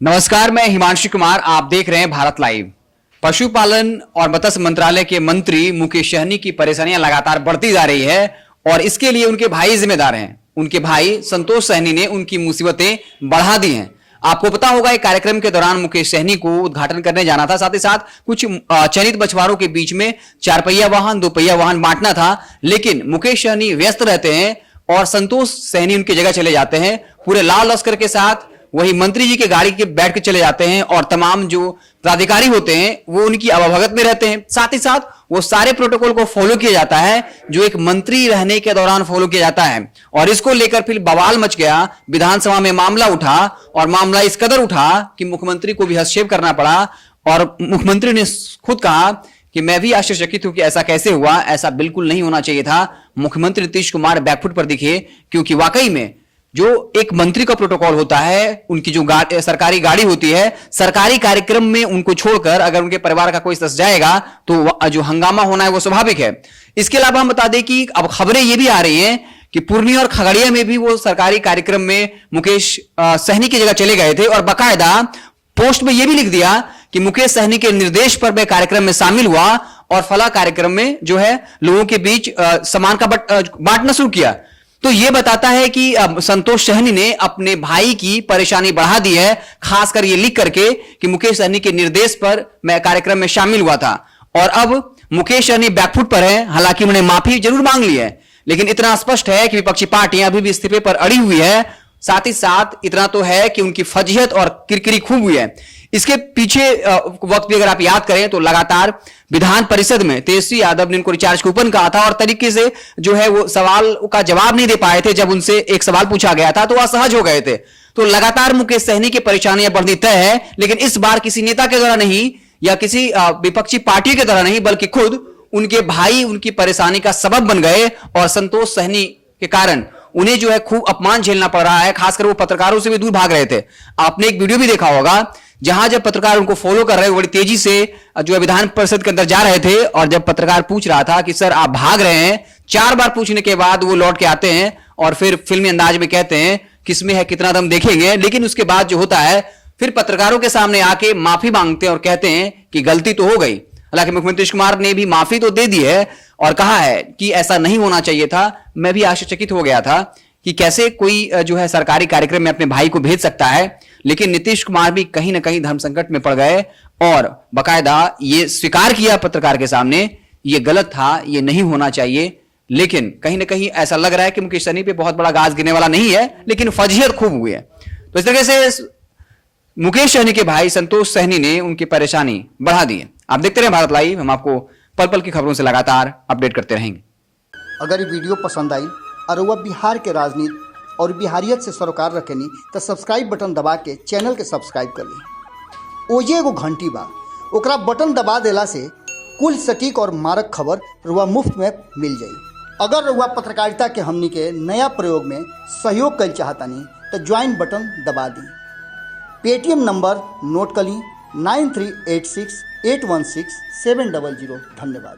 नमस्कार, मैं हिमांशु कुमार। आप देख रहे हैं भारत लाइव। पशुपालन और मत्स्य मंत्रालय के मंत्री मुकेश सहनी की परेशानियां लगातार बढ़ती जा रही है और इसके लिए उनके भाई जिम्मेदार हैं। उनके भाई संतोष सहनी ने उनकी मुसीबतें बढ़ा दी हैं। आपको पता होगा, एक कार्यक्रम के दौरान मुकेश सहनी को उद्घाटन करने जाना था, साथ ही साथ कुछ चयनित मछुआरों के बीच में 4 पहिया वाहन 2 पहिया वाहन बांटना था, लेकिन मुकेश सहनी व्यस्त रहते हैं और संतोष सहनी उनकी जगह चले जाते हैं। पूरे लाल लश्कर के साथ वही मंत्री जी के गाड़ी के बैठ के चले जाते हैं और तमाम जो प्राधिकारी होते हैं वो उनकी अवभगत में रहते हैं। साथ ही साथ वो सारे प्रोटोकॉल को फॉलो किया जाता है जो एक मंत्री रहने के दौरान फॉलो किया जाता है, और इसको लेकर फिर बवाल मच गया। विधानसभा में मामला उठा और मामला इस कदर उठा कि मुख्यमंत्री को भी हस्तक्षेप करना पड़ा और मुख्यमंत्री ने खुद कहा कि मैं भी आश्चर्यचकित हूं कि ऐसा कैसे हुआ, ऐसा बिल्कुल नहीं होना चाहिए था। मुख्यमंत्री नीतीश कुमार बैकफुट पर दिखे, क्योंकि वाकई में जो एक मंत्री का प्रोटोकॉल होता है, उनकी जो सरकारी गाड़ी होती है, सरकारी कार्यक्रम में उनको छोड़कर अगर उनके परिवार का कोई सदस्य जाएगा तो जो हंगामा होना है वो स्वाभाविक है। इसके अलावा हम बता दें कि अब खबरें ये भी आ रही हैं कि पूर्णिया और खगड़िया में भी वो सरकारी कार्यक्रम में मुकेश सहनी की जगह चले गए थे और बाकायदा पोस्ट में यह भी लिख दिया कि मुकेश सहनी के निर्देश पर मैं कार्यक्रम में शामिल हुआ और फला कार्यक्रम में जो है लोगों के बीच सामान का बांटना शुरू किया। तो यह बताता है कि संतोष सहनी ने अपने भाई की परेशानी बढ़ा दी है, खासकर यह लिख करके कि मुकेश सहनी के निर्देश पर मैं कार्यक्रम में शामिल हुआ था। और अब मुकेश सहनी बैकफुट पर है। हालांकि उन्होंने माफी जरूर मांग ली है, लेकिन इतना स्पष्ट है कि विपक्षी पार्टियां अभी भी इस्तीफे पर अड़ी हुई है। साथ ही साथ इतना तो है कि उनकी फजीहत और किरकिरी खूब हुई है। इसके पीछे वक्त भी अगर आप याद करें तो लगातार विधान परिषद में तेजस्वी यादव ने उनको रिचार्ज कूपन कहा था और तरीके से जो है वो सवाल का जवाब नहीं दे पाए थे। जब उनसे एक सवाल पूछा गया था तो असहज हो गए थे। तो लगातार मुकेश सहनी की परेशानियां बढ़नी तय है, लेकिन इस बार किसी नेता के द्वारा नहीं या किसी विपक्षी पार्टी के द्वारा नहीं, बल्कि खुद उनके भाई उनकी परेशानी का सबब बन गए और संतोष सहनी के कारण उन्हें जो है खूब अपमान झेलना पड़ रहा है। खासकर वो पत्रकारों से भी दूर भाग रहे थे। आपने एक वीडियो भी देखा होगा जहां जब पत्रकार उनको फॉलो कर रहे हैं, बड़ी तेजी से जो है विधान परिषद के अंदर जा रहे थे, और जब पत्रकार पूछ रहा था कि सर आप भाग रहे हैं, 4 बार पूछने के बाद वो लौट के आते हैं और फिर फिल्मी अंदाज में कहते हैं किसमें है कितना दम देखेंगे। लेकिन उसके बाद जो होता है फिर पत्रकारों के सामने आके माफी मांगते हैं और कहते हैं कि गलती तो हो गई। हालांकि मुख्यमंत्री नीतीश कुमार ने भी माफी तो दे दी है और कहा है कि ऐसा नहीं होना चाहिए था। मैं भी आश्चर्यचकित हो गया था कि कैसे कोई जो है सरकारी कार्यक्रम में अपने भाई को भेज सकता है, लेकिन नीतीश कुमार भी कहीं ना कहीं धर्म संकट में पड़ गए और बाकायदा ये स्वीकार किया पत्रकार के सामने, ये गलत था, ये नहीं होना चाहिए। लेकिन कहीं ना कहीं ऐसा लग रहा है कि मुकेश सहनी पे बहुत बड़ा गाज गिरने वाला नहीं है, लेकिन फजीहत खूब हुई है। तो इस तरीके से मुकेश सहनी के भाई संतोष सहनी ने उनकी परेशानी बढ़ा दी है। आप देखते रहे भारत लाइव, हम आपको पल पल की खबरों से लगातार अपडेट करते रहेंगे। अगर ये वीडियो पसंद आई और वह बिहार के राजनीति और बिहारियत से सरोकार रखेनी तो सब्सक्राइब बटन दबा के चैनल के सब्सक्राइब कर ली। ओजे एगो घंटी बा, ओकरा बटन दबा देला से कुल सटीक और मारक खबर रुआ मुफ्त में मिल जाई। अगर रुआ पत्रकारिता के हमनी के नया प्रयोग में सहयोग कर चाहतानी तो ज्वाइन बटन दबा दी। पेटीएम नंबर नोट कर ली 9386816700। धन्यवाद।